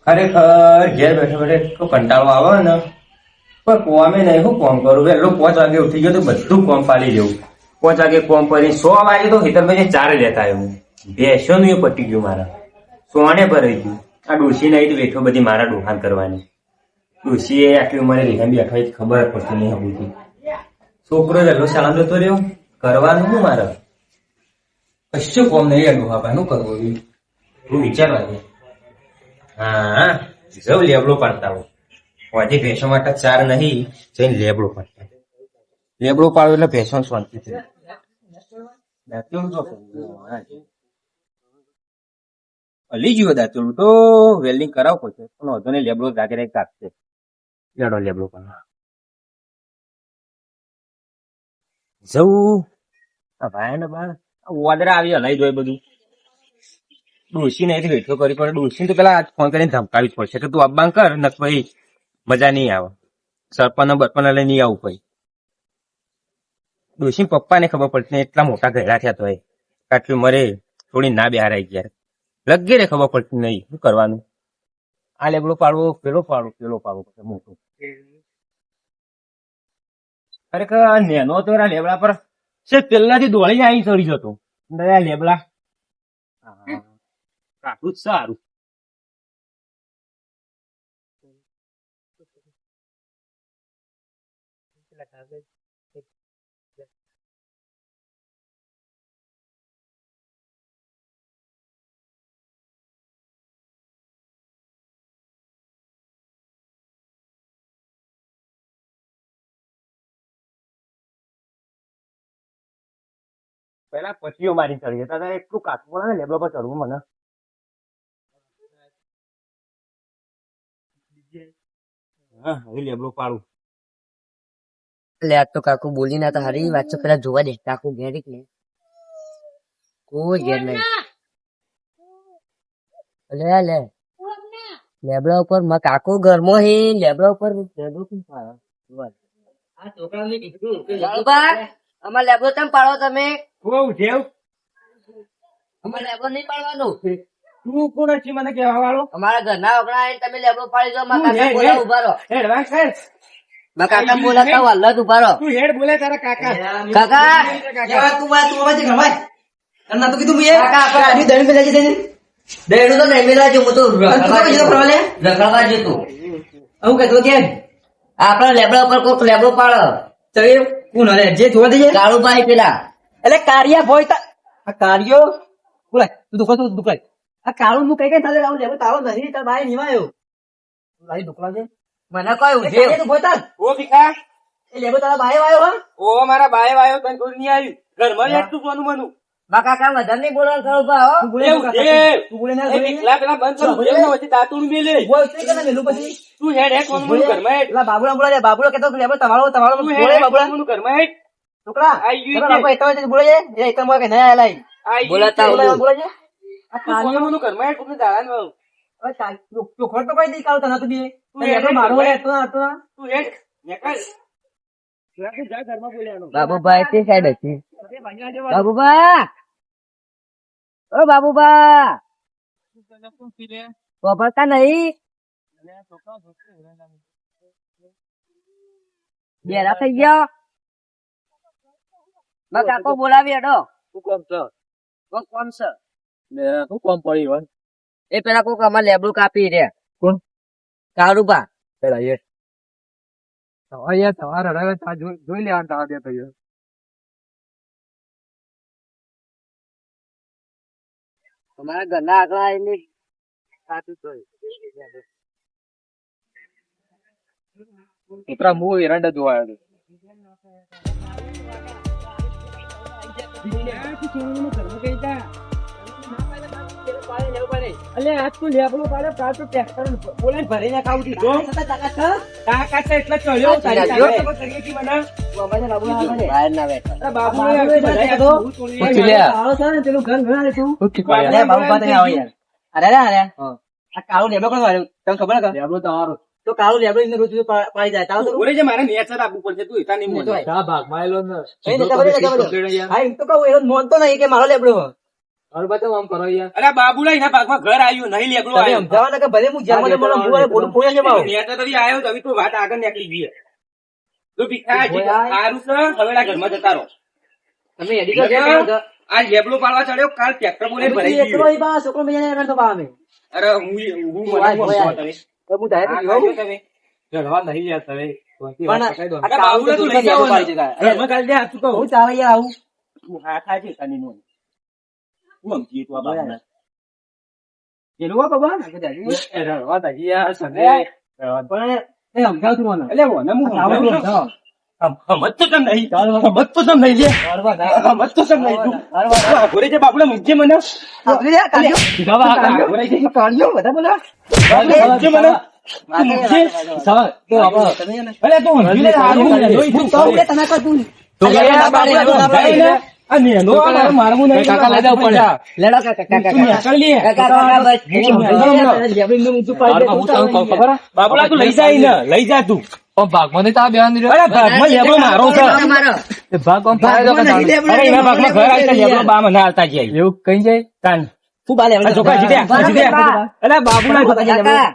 ખરેખર ઘેર બેઠો બેઠે એટલો કંટાળો આવે ને, પણ કોમે નહીં. શું કોમ કરું? વહેલો 5 વાગે ઉઠી ગયો તો બધું કોમ પાડી જવું. 5 વાગે કોમ કરી 100 વાગે તો હિતરભાઈ 4 લેતા આવ્યો. બેસો નું એ પટી ગયું મારા. સોને ભરાઈ ગયું. આ ડોશી નહીં તો બેઠો બધી મારા ડોહાન કરવાની. ડોશી એ આટલી ઉંમરે રીખા બેઠો એ ખબર પડતી નહીં હતી. છોકરો વહેલો શાળા જતો રહ્યો. કરવાનું શું મારે? કશું કોમ નહીં. આ ડોહા નું કરવું તું વિચારવા દે. હા, જવું લેબડો પાડતા હોય. વાજી ભેંસો માટે 4 નહીં, જઈને લેબડો પાડતા. લેબડો પાડો એટલે ભેંસો શાંતિ થઈ. અલી ગયો દાંતેલું તો વેલ્ડિંગ કરાવવું પડશે, પણ વધુ ને લેબડો જાગે કાપશે. લેડો લેબડો પાડો જવું. ભાઈ ને બાર વાદરા આવી હલાઈ દો બધું. ડોશી નહીં બેઠો કરી પડે. ડોશી તો પેલા ફોન કરીને ધમકાવી જ પડશે કે તું અબ્બાંગ કર ન ભાઈ મજા નહીં આવે. સરપંચ બરપન લઈ નહીં આવું ભાઈ. ડોશી પપ્પાને ખબર પડતી એટલા મોટા ઘેરા થયા તો આટલું મરે થોડી ના બેહારાઈ ગયા. લગે ને ખબર પડતી નહીં શું કરવાનું. આ લેબડો પાડવો, પેલો પાડવો પછી મોટો. ખરેખર નેનો તો લેબડા પર છે પેલાથી દોડીને આવી ચડી જતો. લેબડા કાઢું જ સારું. પેલા પછીઓ મારી ચડી જતા હતા. એટલું કાચું પડે ને લેબડા પર ચડવું મને. હા, હવે લેબડો પાડું. લે આ તો કાકુ બોલી ના તો હારી વાત છે. પેલા જોવા દે કાકુ ઘેર ને કોઈ ઘેર નહીં. લે લેબડા ઉપર માં કાકુ ઘરમાં હે. લેબડા ઉપર અમાર લેબડો તમે પાડો. તમે અમારે લેબડો નહીં પાડવાનું. તું કોણ છે મને કહેવા વાળો? અમારા ઘરના ઓગણા તમે લેબડો પાડી દો. મારા કાકા બોલા ઉભા રહો. મારા કાકા બોલાતા વાલ્લા ઉભા રહો. તું હેડ બોલે તારા કાકા. કાકા તું અવાજ રમાય ના તો કીધું કાકા આપણે દહીં પેલા છે દહેડું તો નહીં મેલા જો હું તો રખડવા જતું. આવું કહેતો કેમ આપડા લેબડા ઉપર કોક લેબડો પાડો. તો એ કોણ હરે જે જોવા દઈએ કાળુભાઈ પેલા એટલે કારિયા ભોય આ કાર્યો બોલાય તું દુકાન આ કાળું નું કઈ થાય આવું લેવું તારો નહીં તાર ભાઈ નિવાયો ભાઈ દુકલા છે મને કયું છે તું ભોયતા ઓ ભીખા, એ લેવો તારા ભાઈ આવ્યો હા ઓ મારા બાય વાયો તને કોઈ નહીં આવ્યું. ઘરમાં એટલું સોનું મનું. મારા કાકા વધારે નહીં બોલવાનું કાળુભા હો. તું બોલે એવું છે. તું બોલે ના એ ભીખલા પેલા બંધ કરું. ભૂલ ના વચ્ચે દાંતણું મેલે. બોલ તે કે મેલું પછી તું હેડ હે કોનું મનું ઘરમાં હેડ. પેલા બાબુલા બોલે બાબુલો કેતો લેવો તમારો તું બોલે હેડ હે બાબુલા કોનું મનું ઘરમાં હેડ. છોકરા આઈ ગયું બાબા એતો બોલે છે એ એકમ બોલે કે ના આલાઈ આઈ બોલાતા ગયું. આવું. બોલે છે આ તું કોનું કારિયો મનું ઘરમાં હેડ. કોકને દાડાનું. ચોખવટ તો કઈ દઈ કાઢતા ના તું બી તું હેડ હે મારો ઘરમાં. હતો ના તું હેડ નીકળ. જા ઘરમાં બોલ્યાનો. બાબુભાઈ તે સાઈડ હતી. બાબુભા ઓ બાબુભા વાપરતા નહીં. બેરા થઈ ગયા. મારા કાકો બોલાવી હેડો. શું કામ છે? કોમ છે શું કામ પડી હોય? એ પેલા કોક અમારે લેબડું કાપી રહ્યા. કોણ? કાળુભા. પેલા એ અહીંયા સવાર હરાવે જોઈ લેવાનું તારા બે ભાઈઓ. અમારા ઘરના આગળ આવીને સાચું જોયું. કૂતરા મુ એરંડા જોવા આવ્યો. અલે આજ તું લેબડો પાડે કાલ તો ટ્રેક્ટર બોલે ભરીને ખાવું દી કાકા છે એટલે ચડ્યો તારી નાખ્યો. સાથે કરીએ છી મને બાબાને બાબુ આવે બહાર ના બેઠા. અરે બાબુ બધા તો પછી લે. આવો છે ને તેનું ઘર ઘણા તું ઠીક અરે બાબુ પાસે આવો યાર અરે આ કાળો લેબડો કોણ વાળ્યો તમને ખબર કે લેબડો તમારો. તો કાળો લેબડો એને રોજ પાડી જાય તાવ તો બોલે છે મારે નેચર આપવું પડશે. તું ઇતા નહીં મોટો. મોટો. ભાગમાં આવેલો ને. એ નતા બરે હા એમ તો કહું એનો મોન તો નહીં કે મારો લેબડો અરે બાબુલા એના ભાગમાં ઘર આવ્યું નહીં લેકડું તમે આવ્યું સમજાવો ને કે ભલે હું જ્યાં મને બોલો, હું વાળે બોલું પોયા છે ભાવ. નેતા તો આવ્યો તો હવે તું વાત આગળ નીકળી ગઈ તો ભીખાજી ભોયા. સારું છે હવેડા ઘરમાં જતા રહો તમે એડી તો છે. આ લેબલો પાડવા ચડ્યો કાલ ટ્રેક્ટર બોલે ભરાઈ એકલો ગયું ઈ બા છોકરો મેં એને કરતો બા અમે. અરે હું મને ભોયા, બોલશો ભોયા. તમે તો હું ડાયરેક્ટ આ જોઉં. ખાજો તમે પણ અરે આ બાબુલા તું લઈ જાઓ પાડી છે કાંઈ. ઘરમાં કાલ દે હાથ ચૂકવો. હું ચાલે યાર આવું. તું હા ખાજે તનીનું હું સમજી તું આ બાબુલા એનું આ બાબા પણ એ સમજાવ તું મને. એટલે મને હું આવું તું સમજાવું છું. સમજાવો. સમજ તો તમ નહીં સમજ તો તમ નહીં લે સમજ તો તમ નહીં તું ઘોરે છે બાબુલા મૂકજે મને આપણે યાર કાઢ્યો. ઘોરે છે કાઢ્યો બધા બોલા. મૂકજે મને તું મૂકજે તો આપણે તમે એને અલે તું સમજી લે હારું જોઈ તું તો આપણે તને કહું તું. તો આ બાબુલા તું સમજાય ને આ નેનો આ મારવું નહીં કાકા લઈ જાવ પડે. લેડો કાકા, કાકા, તું કાકા. નીકળ લે કાકા, કાકા, બસ. લેબડીને ઊંચું પાડી દે. હું કહું ખબર હે? બાબુલા તું લઈ જાય ને લઈ જા તું પણ ભાગમાં નહીં તો આ બેહાન રહ્યો. અરે ભાગમાં લેબડો મારો છે મારો. એ ભાગ આમ ફાડી દો ભાગમાં નહીં કાકા. લેબડો. અરે એના ભાગમાં ઘર આવતા લેબડો બા મને હાલતા જાય એવું કઈ જાય તાન તું બા લેબડો. આ જોકા જીત્યા જીત્યા અરે બાબુલા કાકા.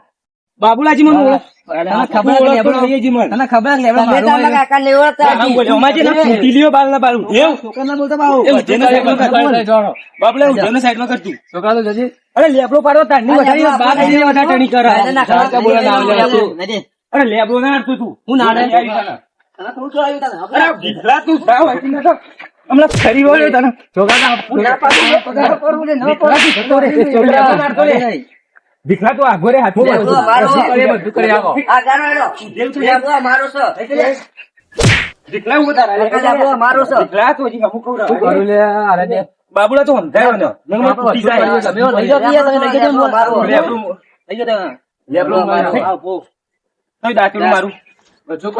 બાબુલાજી મને ઓળખ. તને ખબર છે લેબડો. લઈએ જી મને તને ખબર છે લેબડો તમે મારો તો આમાં હોય. કાકા ને ઓળખતા આમ નથી. બોલે અમારે ના ફૂટી લ્યો બાલ ના બાલ એવું છોકરાને બોલતા બાવો. એવું જેને સાઈડમાં કર. બાબુલા ઉધોને સાઈડમાં કર તું છોકરા તો જજે. અરે લેબડો પાડો તારની વધારે લેબડો બાર પાડો. લઈને વધારે ટણી કરે કાકા ના કાકા બોલે ના આવે લેબડો. નજે. અરે લેબડો ના હારતું તું હું ના હારે. આવી તને. તને થોડું શું આવ્યું તને? અરે ભીખલા તું જાવ હતી ને તો હમણાં ફરી વળ્યો તને ના પાડું, ના પગાર કરવું ને, ના ભીખલા તું જતો રે, તે ચોરી ના મારતો રે. ભીખલા તું આગો રે હાથ લેબડો મારો. બધું કરી આવો આ ગાનો હેડો. લેબડો મારો છે. ભીખલા હું તારા કાકા, લેબડો મારો છે. ભીખલા તું હજી હમું કહું બાબુલા તો સમજાયો ને નંગ તૂટી જાય તમે લઈ જાઓ, તમે લઈ જાઓ, હું મારો. લેબડું લઈ જાઓ તમે. લેબડું મારું આવ, પો. તોય દાંતેલું મારું તું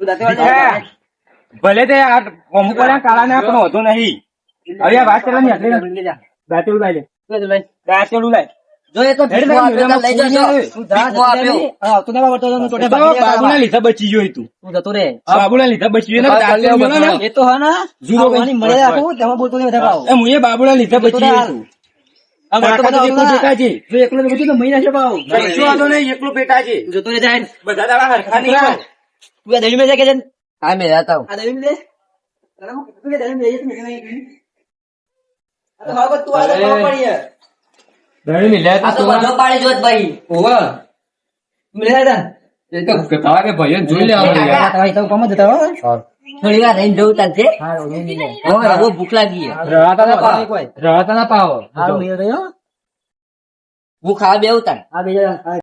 દાંતે વાળી હે. જાઓ. ભલે તે આ અમુક વાળા કાળા ને પણ વધુ નહીં હવે આ વાત કરવાની આટલી લઈ જા. દાંતેલું લાય લે લઈ જા, લઈ. દાંતેલું લાય જો એ તો ભીખો આપ્યો તો લઈ જજો. તું જા, ભીખો આપ્યો. હા, તું ના વાવડતો તો ટોટે તો ભાગી ગયા બાબુના તારા. લીધા બચી ગયો તું તું જતો રે. બાબુના લીધા બચી ગયો ને દાંતેલું મેલો ને એ તો હા ના જુદો કઈ. આવવાની મળે રાખું, તેમાં બોલતો નહીં વધારે ભાવ. એ મુએ બાબુના લીધા બચી ગયો તું આ કાકા તો એકલો બેટા છે જો એકલો તો બધું તો મહિના છે ભાવ. કશું વાંધો નહીં એકલો બેટા છે તું જતો રે જાય. બધા દાડા હરખા નહીં હોય. તું આ દહીં મેં જાય કે છે? હા મેં જાતા હું. આ દહીં મેં દે. તને હું કીધું કે દહીં મેં જઈએ તો મેં કીધું. આ તો હવે તું આ તો ખબર પડી છે. આ તો બધો પાડી જોત ભાઈ. તું લઈ જા. જોઈ લેવાનું યાર. આ તમારી તો કોમ જ જતા હો. થોડી વાર રહીને જવું તારશે. હા, રોજ નહીં જાય. હવે બહુ ભૂખ લાગી છે. કોઈ કોઈ. રહતા ના પાવો. હારું નહીં રહ્યો. ભૂખ આવે બેવું તાર. આ બીજા